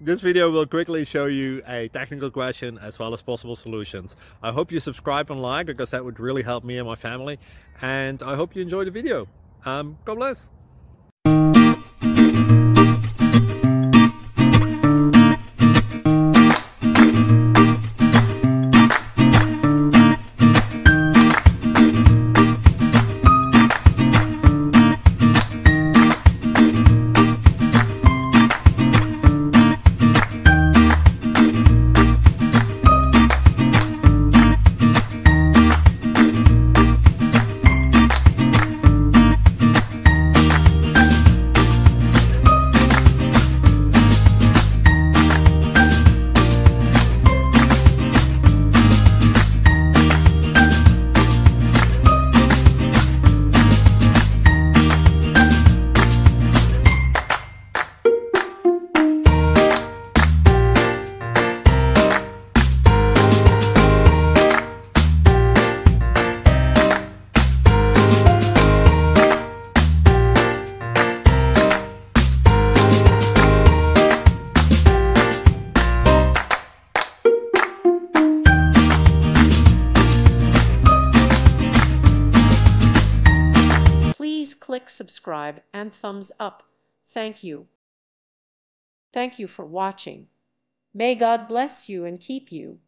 This video will quickly show you a technical question as well as possible solutions. I hope you subscribe and like, because that would really help me and my family. And I hope you enjoy the video. God bless. Please click subscribe and thumbs up. Thank you. Thank you for watching. May God bless you and keep you.